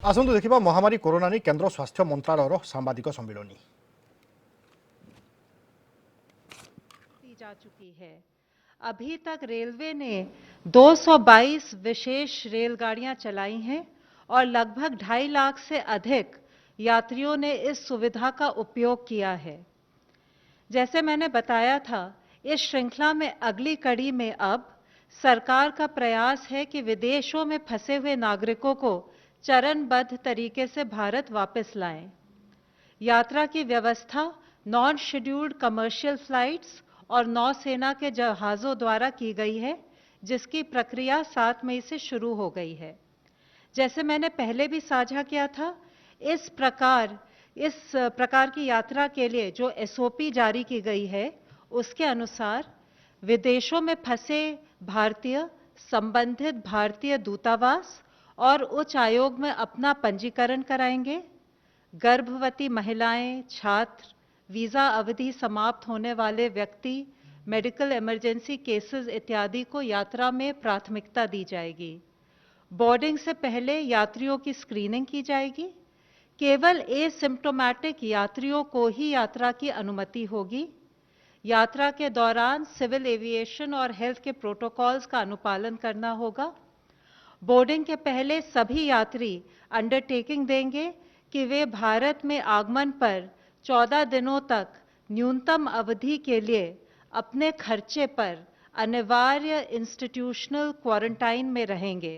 आसतु देखा महामारी कोरोना नहीं केंद्र स्वास्थ्य मंत्रालय सांबादिक सम्मिलनी जा चुकी है। अभी तक रेलवे ने 222 विशेष रेलगाड़ियां चलाई हैं और लगभग 2.5 लाख से अधिक यात्रियों ने इस सुविधा का उपयोग किया है। जैसे मैंने बताया था, इस श्रृंखला में अगली कड़ी में अब सरकार का प्रयास है कि विदेशों में फंसे हुए नागरिकों को चरणबद्ध तरीके से भारत वापस लाएं। यात्रा की व्यवस्था नॉन शेड्यूल्ड कमर्शियल फ्लाइट्स और नौसेना के जहाज़ों द्वारा की गई है, जिसकी प्रक्रिया 7 मई से शुरू हो गई है। जैसे मैंने पहले भी साझा किया था, इस प्रकार की यात्रा के लिए जो एसओपी जारी की गई है, उसके अनुसार विदेशों में फंसे भारतीय संबंधित भारतीय दूतावास और उच्च आयोग में अपना पंजीकरण कराएंगे। गर्भवती महिलाएं, छात्र, वीजा अवधि समाप्त होने वाले व्यक्ति, मेडिकल इमरजेंसी केसेस इत्यादि को यात्रा में प्राथमिकता दी जाएगी। बोर्डिंग से पहले यात्रियों की स्क्रीनिंग की जाएगी। केवल एसिम्प्टोमेटिक यात्रियों को ही यात्रा की अनुमति होगी। यात्रा के दौरान सिविल एविएशन और हेल्थ के प्रोटोकॉल्स का अनुपालन करना होगा। बोर्डिंग के पहले सभी यात्री अंडरटेकिंग देंगे कि वे भारत में आगमन पर 14 दिनों तक न्यूनतम अवधि के लिए अपने खर्चे पर अनिवार्य इंस्टीट्यूशनल क्वारंटाइन में रहेंगे।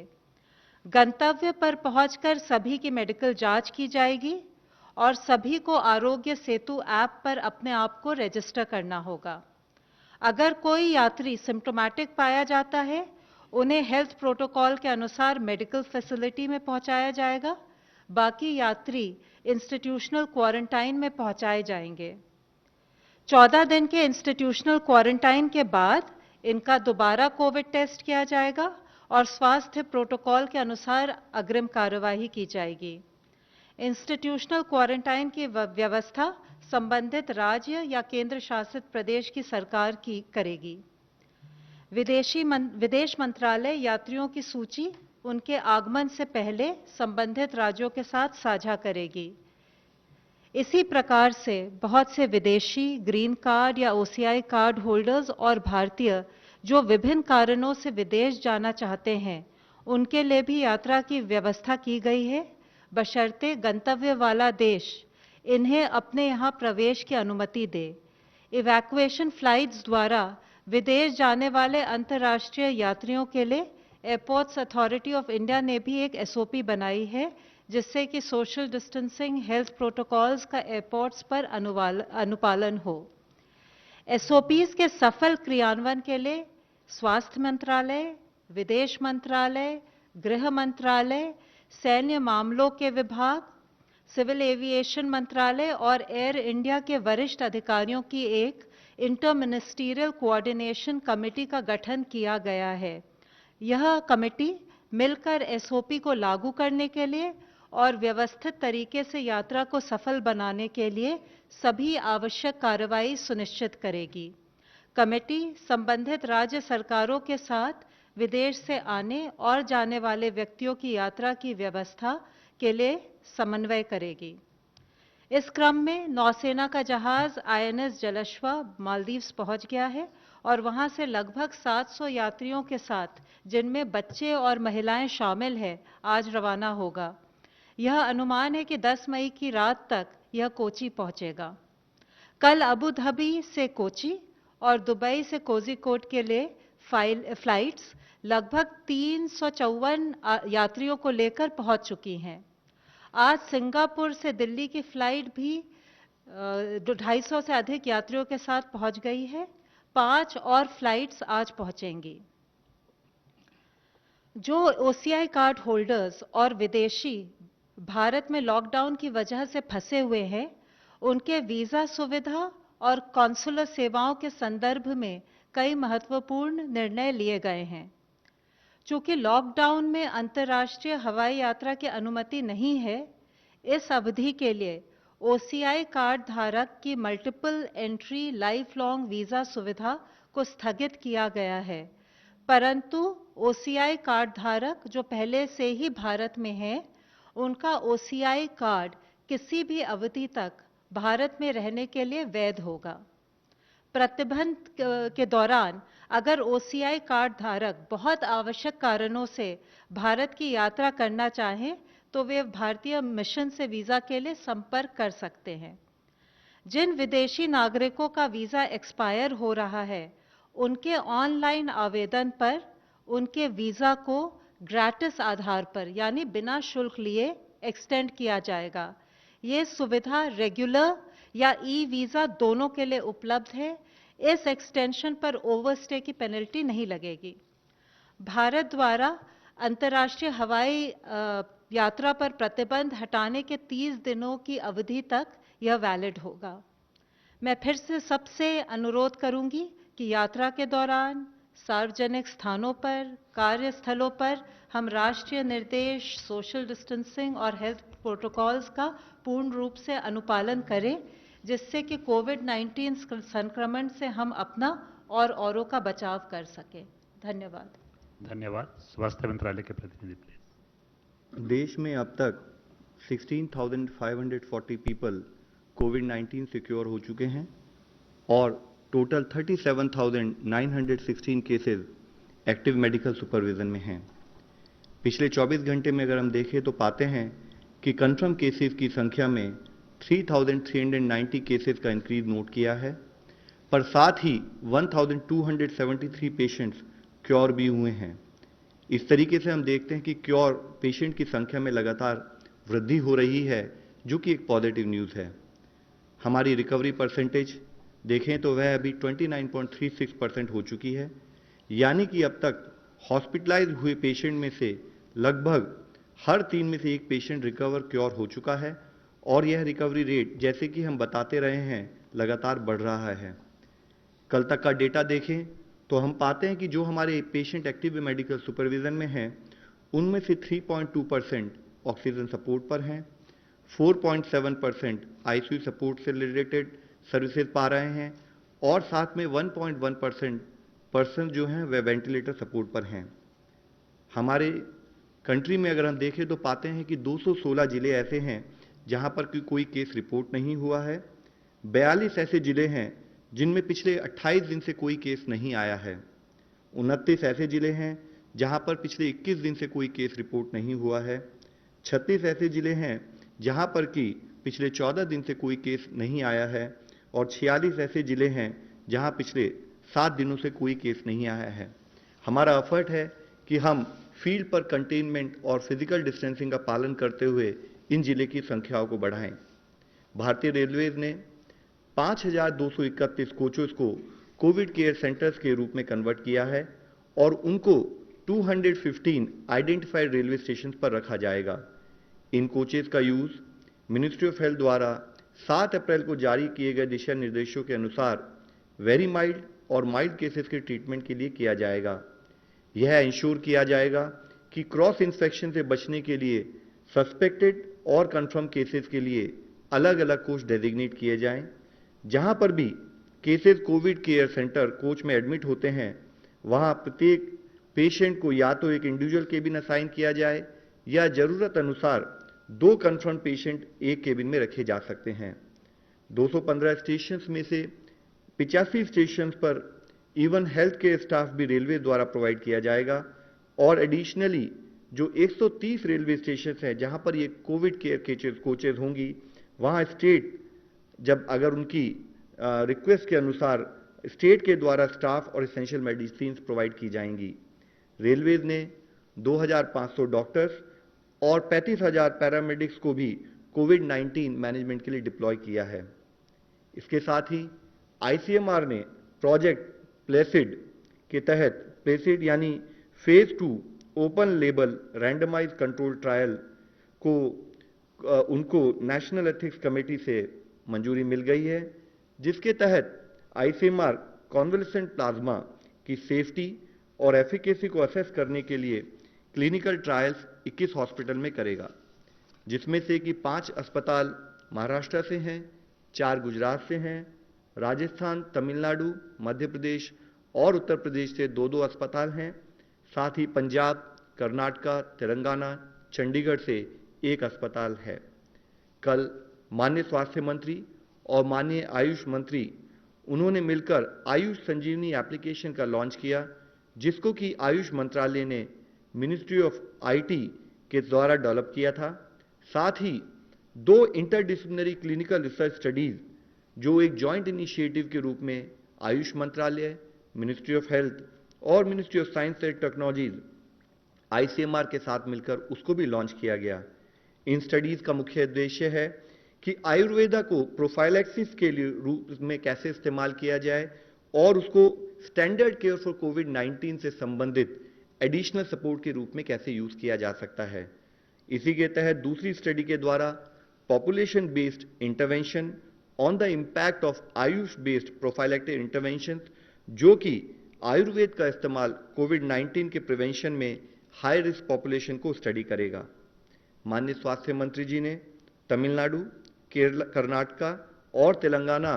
गंतव्य पर पहुंचकर सभी की मेडिकल जांच की जाएगी और सभी को आरोग्य सेतु ऐप पर अपने आप को रजिस्टर करना होगा। अगर कोई यात्री सिम्प्टोमेटिक पाया जाता है, उन्हें हेल्थ प्रोटोकॉल के अनुसार मेडिकल फैसिलिटी में पहुंचाया जाएगा। बाकी यात्री इंस्टीट्यूशनल क्वारंटाइन में पहुंचाए जाएंगे। 14 दिन के इंस्टीट्यूशनल क्वारंटाइन के बाद इनका दोबारा कोविड टेस्ट किया जाएगा और स्वास्थ्य प्रोटोकॉल के अनुसार अग्रिम कार्यवाही की जाएगी। इंस्टीट्यूशनल क्वारंटाइन की व्यवस्था संबंधित राज्य या केंद्र शासित प्रदेश की सरकार की करेगी। विदेश मंत्रालय यात्रियों की सूची उनके आगमन से पहले संबंधित राज्यों के साथ साझा करेगी। इसी प्रकार से बहुत से विदेशी ग्रीन कार्ड या ओसीआई कार्ड होल्डर्स और भारतीय जो विभिन्न कारणों से विदेश जाना चाहते हैं, उनके लिए भी यात्रा की व्यवस्था की गई है, बशर्ते गंतव्य वाला देश इन्हें अपने यहाँ प्रवेश की अनुमति दे। इवैक्यूएशन फ्लाइट्स द्वारा विदेश जाने वाले अंतर्राष्ट्रीय यात्रियों के लिए एयरपोर्ट्स अथॉरिटी ऑफ इंडिया ने भी एक एसओपी बनाई है, जिससे कि सोशल डिस्टेंसिंग, हेल्थ प्रोटोकॉल्स का एयरपोर्ट्स पर अनुपालन हो। एसओपीज के सफल क्रियान्वयन के लिए स्वास्थ्य मंत्रालय, विदेश मंत्रालय, गृह मंत्रालय, सैन्य मामलों के विभाग, सिविल एविएशन मंत्रालय और एयर इंडिया के वरिष्ठ अधिकारियों की एक इंटर मिनिस्ट्रियल कोऑर्डिनेशन कमेटी का गठन किया गया है। यह कमेटी मिलकर एसओपी को लागू करने के लिए और व्यवस्थित तरीके से यात्रा को सफल बनाने के लिए सभी आवश्यक कार्रवाई सुनिश्चित करेगी। कमेटी संबंधित राज्य सरकारों के साथ विदेश से आने और जाने वाले व्यक्तियों की यात्रा की व्यवस्था के लिए समन्वय करेगी। इस क्रम में नौसेना का जहाज आईएनएस जलश्वा मालदीव्स पहुंच गया है और वहां से लगभग 700 यात्रियों के साथ, जिनमें बच्चे और महिलाएं शामिल हैं, आज रवाना होगा। यह अनुमान है कि 10 मई की रात तक यह कोची पहुंचेगा। कल अबू धाबी से कोची और दुबई से कोझिकोड के लिए फ्लाइट्स लगभग 354 यात्रियों को लेकर पहुंच चुकी हैं। आज सिंगापुर से दिल्ली की फ्लाइट भी 250 से अधिक यात्रियों के साथ पहुंच गई है। 5 और फ्लाइट्स आज पहुंचेंगी। जो ओसीआई कार्ड होल्डर्स और विदेशी भारत में लॉकडाउन की वजह से फंसे हुए हैं, उनके वीजा सुविधा और कॉन्सुलर सेवाओं के संदर्भ में कई महत्वपूर्ण निर्णय लिए गए हैं। चूंकि लॉकडाउन में अंतर्राष्ट्रीय हवाई यात्रा की अनुमति नहीं है, इस अवधि के लिए ओसीआई कार्ड धारक की multiple entry life long visa सुविधा को स्थगित किया गया है, परंतु ओसीआई कार्ड धारक जो पहले से ही भारत में हैं उनका ओसीआई कार्ड किसी भी अवधि तक भारत में रहने के लिए वैध होगा। प्रतिबंध के दौरान अगर ओसीआई कार्ड धारक बहुत आवश्यक कारणों से भारत की यात्रा करना चाहें तो वे भारतीय मिशन से वीजा के लिए संपर्क कर सकते हैं। जिन विदेशी नागरिकों का वीजा एक्सपायर हो रहा है, उनके ऑनलाइन आवेदन पर उनके वीजा को ग्रेटिस आधार पर यानी बिना शुल्क लिए एक्सटेंड किया जाएगा। ये सुविधा रेगुलर या ई वीजा दोनों के लिए उपलब्ध है। इस एक्सटेंशन पर ओवरस्टे की पेनल्टी नहीं लगेगी। भारत द्वारा अंतर्राष्ट्रीय हवाई यात्रा पर प्रतिबंध हटाने के 30 दिनों की अवधि तक यह वैलिड होगा। मैं फिर से सबसे अनुरोध करूंगी कि यात्रा के दौरान सार्वजनिक स्थानों पर, कार्यस्थलों पर हम राष्ट्रीय निर्देश, सोशल डिस्टेंसिंग और हेल्थ प्रोटोकॉल्स का पूर्ण रूप से अनुपालन करें, जिससे कि कोविड-19 संक्रमण से हम अपना और औरों का बचाव कर सकें। धन्यवाद। धन्यवाद। स्वास्थ्य मंत्रालय के प्रतिनिधि प्लीज। देश में अब तक 16,540 पीपल कोविड-19 से क्योर हो चुके हैं और total 37,916 cases active medical supervision में हैं। पिछले 24 घंटे में अगर हम देखें तो पाते हैं कि कंफर्म केसेस की संख्या में 3,390 केसेस का इंक्रीज नोट किया है, पर साथ ही 1,273 पेशेंट्स क्योर भी हुए हैं। इस तरीके से हम देखते हैं कि क्योर पेशेंट की संख्या में लगातार वृद्धि हो रही है, जो कि एक पॉजिटिव न्यूज़ है। हमारी रिकवरी परसेंटेज देखें तो वह अभी 29.36% हो चुकी है, यानी कि अब तक हॉस्पिटलाइज हुए पेशेंट में से लगभग हर 3 में से 1 पेशेंट रिकवर क्योर हो चुका है और यह रिकवरी रेट, जैसे कि हम बताते रहे हैं, लगातार बढ़ रहा है। कल तक का डेटा देखें तो हम पाते हैं कि जो हमारे पेशेंट एक्टिव मेडिकल सुपरविजन में हैं, उनमें से 3.2% ऑक्सीजन सपोर्ट पर हैं, 4.7% आईसीयू सपोर्ट से रिलेटेड सर्विसेज पा रहे हैं और साथ में 1.1% पर्सन जो हैं वह वेंटिलेटर सपोर्ट पर हैं। हमारे कंट्री में अगर हम देखें तो पाते हैं कि 216 जिले ऐसे हैं जहां पर कोई केस रिपोर्ट नहीं हुआ है। 42 ऐसे जिले हैं जिनमें पिछले 28 दिन से कोई केस नहीं आया है। 29 ऐसे जिले हैं जहां पर पिछले 21 दिन से कोई केस रिपोर्ट नहीं हुआ है। 36 ऐसे जिले हैं जहां पर कि पिछले 14 दिन से कोई केस नहीं आया है और 46 ऐसे जिले हैं जहां पिछले 7 दिनों से कोई केस नहीं आया है। हमारा एफर्ट है कि हम फील्ड पर कंटेनमेंट और फिजिकल डिस्टेंसिंग का पालन करते हुए इन जिले की संख्याओं को बढ़ाएं। भारतीय रेलवेज ने 5,231 कोचेस को कोविड केयर सेंटर्स के रूप में कन्वर्ट किया है और उनको 215 आइडेंटिफाइड रेलवे स्टेशन पर रखा जाएगा। इन कोचेस का यूज मिनिस्ट्री ऑफ हेल्थ द्वारा 7 अप्रैल को जारी किए गए दिशा निर्देशों के अनुसार वेरी माइल्ड और माइल्ड केसेस के ट्रीटमेंट के लिए किया जाएगा। यह इंश्योर किया जाएगा कि क्रॉस इन्फेक्शन से बचने के लिए सस्पेक्टेड और कंफर्म केसेस के लिए अलग अलग कोच डेजिग्नेट किए जाएं। जहां पर भी cases Covid care centre coach में एडमिट होते हैं, वहां प्रत्येक पेशेंट को या तो एक इंडिविजुअल केबिन असाइन किया जाए या जरूरत अनुसार 2 कंफर्म पेशेंट एक केबिन में रखे जा सकते हैं। 215 स्टेशन में से 85 स्टेशन पर इवन हेल्थ केयर स्टाफ भी रेलवे द्वारा प्रोवाइड किया जाएगा और एडिशनली जो 130 रेलवे स्टेशन हैं जहां पर ये कोविड केयर कोचेज होंगी, वहां स्टेट जब अगर उनकी रिक्वेस्ट के अनुसार स्टेट के द्वारा स्टाफ और एसेंशियल मेडिसिन प्रोवाइड की जाएंगी। रेलवेज ने 2,500 डॉक्टर्स और 35,000 पैरामेडिक्स को भी कोविड-19 मैनेजमेंट के लिए डिप्लॉय किया है। इसके साथ ही आईसीएमआर ने प्रोजेक्ट प्लेसिड के तहत प्लेसिड यानी phase 2 open label randomise control trial को उनको नेशनल एथिक्स कमेटी से मंजूरी मिल गई है, जिसके तहत आईसीएमआर कॉन्वलेसेंट प्लाज्मा की सेफ्टी और एफिकेसी को असेस करने के लिए क्लिनिकल ट्रायल्स 21 हॉस्पिटल में करेगा, जिसमें से कि 5 अस्पताल महाराष्ट्र से हैं, 4 गुजरात से हैं, राजस्थान, तमिलनाडु, मध्य प्रदेश और उत्तर प्रदेश से 2-2 अस्पताल हैं। साथ ही पंजाब, कर्नाटका, तेलंगाना, चंडीगढ़ से एक अस्पताल है। कल माननीय स्वास्थ्य मंत्री और माननीय आयुष मंत्री उन्होंने मिलकर आयुष संजीवनी एप्लीकेशन का लॉन्च किया, जिसको कि आयुष मंत्रालय ने मिनिस्ट्री ऑफ आईटी के द्वारा डेवलप किया था। साथ ही 2 इंटरडिसिप्लिनरी क्लिनिकल रिसर्च स्टडीज जो एक जॉइंट इनिशिएटिव के रूप में आयुष मंत्रालय, मिनिस्ट्री ऑफ हेल्थ और ministry of science and technologies ICMR के साथ मिलकर उसको भी लॉन्च किया गया। इन स्टडीज का मुख्य उद्देश्य है कि आयुर्वेदा को प्रोफाइलैक्सिस के लिए रूप में कैसे इस्तेमाल किया जाए और उसको स्टैंडर्ड केयर फॉर कोविड-19 से संबंधित एडिशनल सपोर्ट के रूप में कैसे यूज किया जा सकता है। इसी के तहत दूसरी स्टडी के द्वारा population based intervention on the impact of Ayush based prophylactic intervention, जो कि आयुर्वेद का इस्तेमाल कोविड-19 के प्रिवेंशन में हाई रिस्क पॉपुलेशन को स्टडी करेगा। माननीय स्वास्थ्य मंत्री जी ने तमिलनाडु, केरल, कर्नाटक और तेलंगाना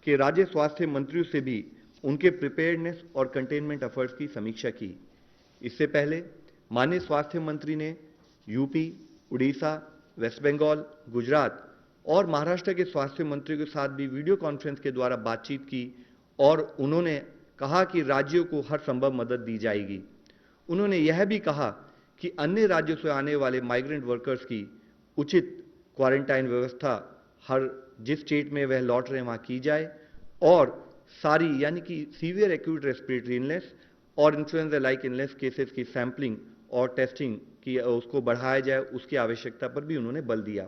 के राज्य स्वास्थ्य मंत्रियों से भी उनके प्रिपेयर्डनेस और कंटेनमेंट एफर्ट्स की समीक्षा की। इससे पहले माननीय स्वास्थ्य मंत्री ने यूपी, उड़ीसा, वेस्ट बंगाल, गुजरात और महाराष्ट्र के स्वास्थ्य मंत्रियों के साथ भी वीडियो कॉन्फ्रेंस के द्वारा बातचीत की और उन्होंने कहा कि राज्यों को हर संभव मदद दी जाएगी। उन्होंने यह भी कहा कि अन्य राज्यों से आने वाले माइग्रेंट वर्कर्स की उचित क्वारंटाइन व्यवस्था हर जिस स्टेट में वह लौट रहे हैं वहां की जाए और सारी यानी कि सीवियर एक्यूट रेस्पिरेटरी इलनेस और इन्फ्लुएंजा लाइक इलनेस केसेस की सैंपलिंग और टेस्टिंग की उसको बढ़ाया जाए, उसकी आवश्यकता पर भी उन्होंने बल दिया।